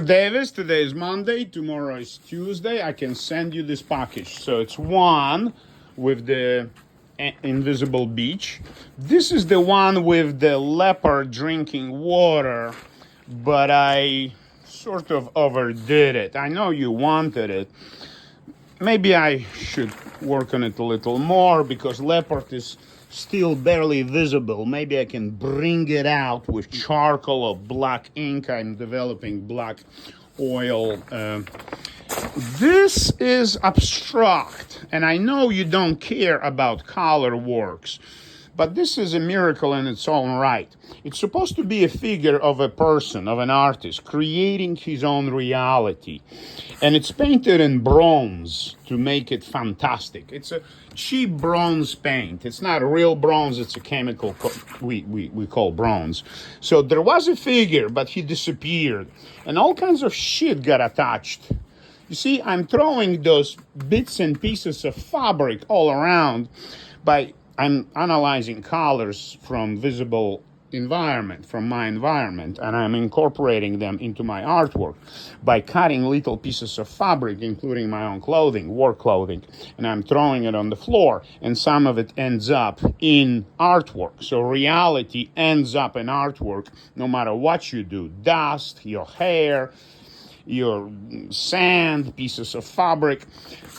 Davis, today is Monday, tomorrow is Tuesday. I can send you this package. So it's one with the invisible beach. This is the one with the leopard drinking water, but I sort of overdid it. I know you wanted it. Maybe I should work on it a little more because leopard is still barely visible. Maybe I can bring it out with charcoal or black ink. I'm developing black oil. This is abstract, and I know you don't care about color works, but this is a miracle in its own right. It's supposed to be a figure of a person, of an artist, creating his own reality. And it's painted in bronze to make it fantastic. It's a cheap bronze paint. It's not real bronze, it's a chemical we call bronze. So there was a figure, but he disappeared. And all kinds of shit got attached. You see, I'm throwing those bits and pieces of fabric all around I'm analyzing colors from visible environment, from my environment, and I'm incorporating them into my artwork by cutting little pieces of fabric, including my own clothing, work clothing, and I'm throwing it on the floor, and some of it ends up in artwork. So reality ends up in artwork no matter what you do. Dust, your hair, your sand, pieces of fabric.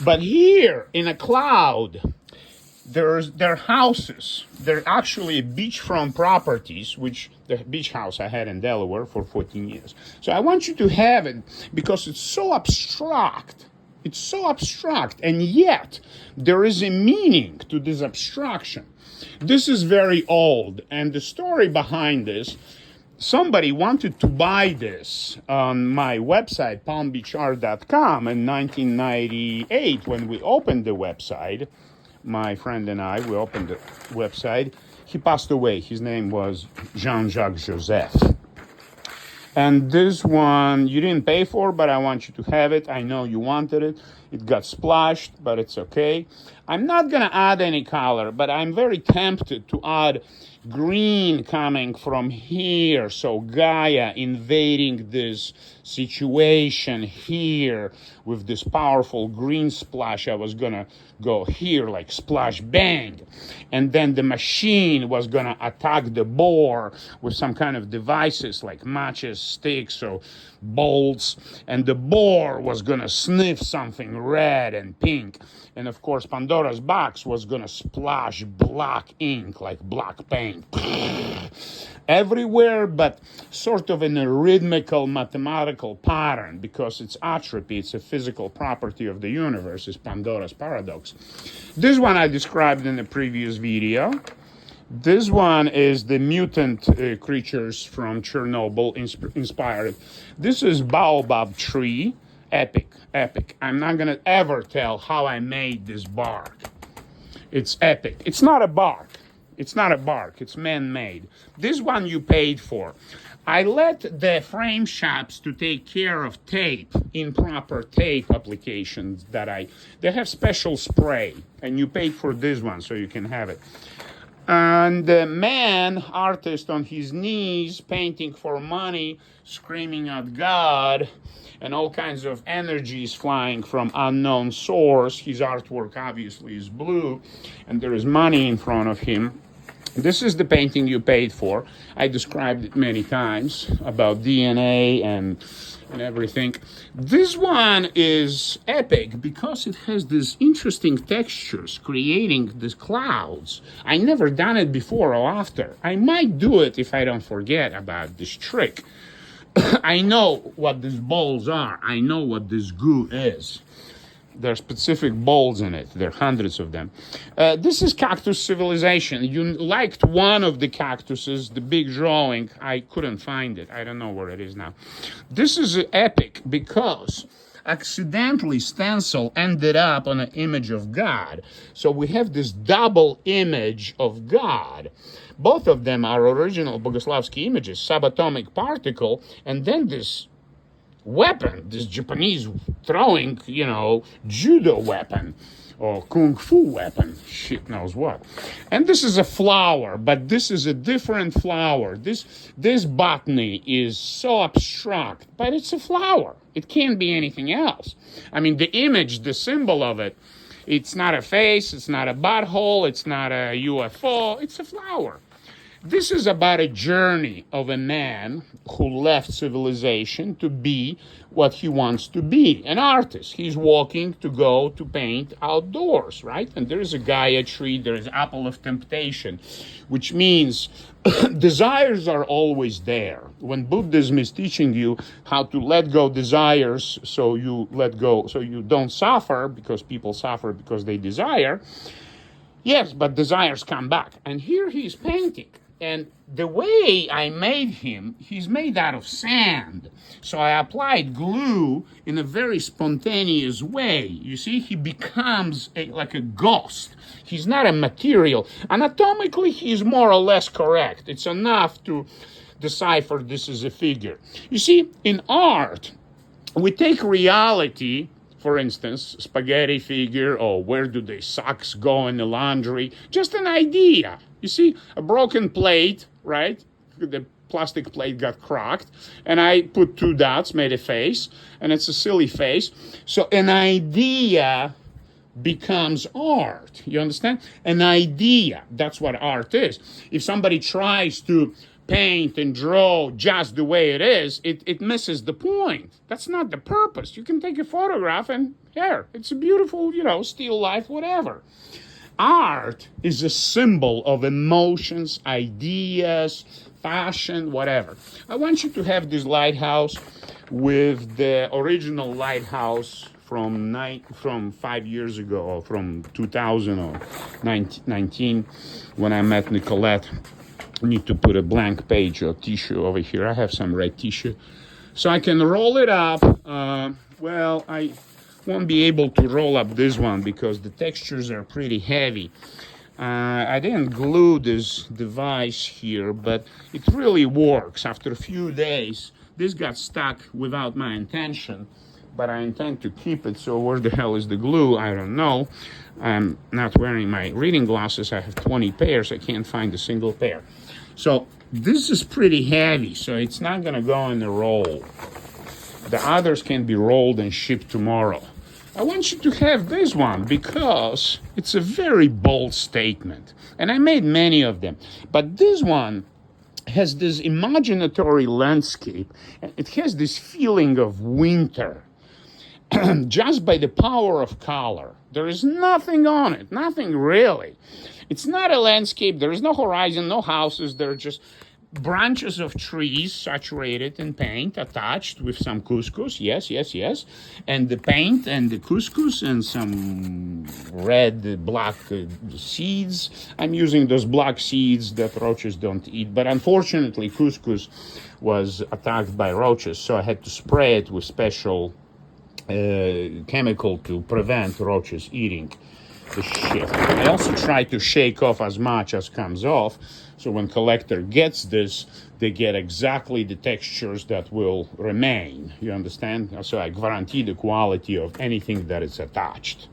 But here in a cloud, there are houses. They're actually beachfront properties, which the beach house I had in Delaware for 14 years. So I want you to have it because it's so abstract. It's so abstract, and yet there is a meaning to this abstraction. This is very old, and the story behind this, somebody wanted to buy this on my website, palmbeachart.com, in 1998 when we opened the website. My friend and I, we opened the website. He passed away. His name was Jean-Jacques Joseph. And this one you didn't pay for, but I want you to have it. I know you wanted it. It got splashed, but it's okay. I'm not going to add any color, but I'm very tempted to add green coming from here. So Gaia invading this situation here with this powerful green splash. I was going to go here like splash bang. And then the machine was going to attack the boar with some kind of devices like matches, sticks, or bolts. And the boar was going to sniff something red and pink. And of course, Pandora's box was going to splash black ink, like black paint. Everywhere, but sort of in a rhythmical mathematical pattern, because it's atrophy, it's a physical property of the universe, is Pandora's paradox. This one I described in the previous video. This one is the mutant creatures from Chernobyl inspired. This is baobab tree. Epic. I'm not going to ever tell how I made this bark. It's epic. It's not a bark. It's man-made. This one you paid for. I let the frame shops to take care of tape, improper tape applications they have special spray, and you paid for this one so you can have it. And the man, artist on his knees, painting for money, screaming at God, and all kinds of energies flying from unknown source. His artwork obviously is blue, and there is money in front of him. This is the painting you paid for. I described it many times about DNA and everything. This one is epic because it has these interesting textures creating these clouds. I never done it before or after. I might do it if I don't forget about this trick. I know what these balls are. I know what this goo is. There are specific balls in it. There are hundreds of them. This is Cactus Civilization. You liked one of the cactuses, the big drawing. I couldn't find it. I don't know where it is now. This is epic because accidentally stencil ended up on an image of God. So we have this double image of God. Both of them are original Bogoslowsky images, subatomic particle, and then this weapon, this Japanese throwing, judo weapon or kung fu weapon, shit knows what. And this is a flower, but this is a different flower. This botany is so abstract, but it's a flower. It can't be anything else. I mean, the image, the symbol of it, it's not a face, it's not a butthole, it's not a UFO, it's a flower. This is about a journey of a man who left civilization to be what he wants to be, an artist. He's walking to go to paint outdoors, right? And there's a Gaia tree, there's apple of temptation, which means desires are always there. When Buddhism is teaching you how to let go desires so you let go, so you don't suffer, because people suffer because they desire, yes, but desires come back. And here he's painting. And the way I made him, he's made out of sand. So I applied glue in a very spontaneous way. You see, he becomes like a ghost. He's not a material. Anatomically, he's more or less correct. It's enough to decipher this as a figure. You see, in art, we take reality, for instance, spaghetti figure, or where do the socks go in the laundry, just an idea. You see, a broken plate, right? The plastic plate got cracked, and I put 2 dots, made a face, and it's a silly face. So an idea becomes art. You understand? An idea, that's what art is. If somebody tries to paint and draw just the way it is, it misses the point. That's not the purpose. You can take a photograph and here, it's a beautiful, still life, whatever. Art is a symbol of emotions, ideas, fashion, whatever. I want you to have this lighthouse with the original lighthouse from 5 years ago, or from 2019, when I met Nicolette. I need to put a blank page of tissue over here. I have some red tissue. So I can roll it up. I won't be able to roll up this one because the textures are pretty heavy. I didn't glue this device here, but it really works. After a few days, this got stuck without my intention, but I intend to keep it. So where the hell is the glue? I don't know. I'm not wearing my reading glasses. I have 20 pairs. I can't find a single pair. So this is pretty heavy, so it's not going to go in the roll. The others can be rolled and shipped tomorrow. I want you to have this one because it's a very bold statement. And I made many of them. But this one has this imaginatory landscape. It has this feeling of winter. Just by the power of color. There is nothing on it. Nothing really. It's not a landscape. There is no horizon, no houses. There are just branches of trees saturated in paint, attached with some couscous. Yes. And the paint and the couscous and some red, black seeds. I'm using those black seeds that roaches don't eat. But unfortunately, couscous was attacked by roaches, so I had to spray it with special chemical to prevent roaches eating the shit. I also try to shake off as much as comes off, so when collector gets this, they get exactly the textures that will remain. You understand? So I guarantee the quality of anything that is attached.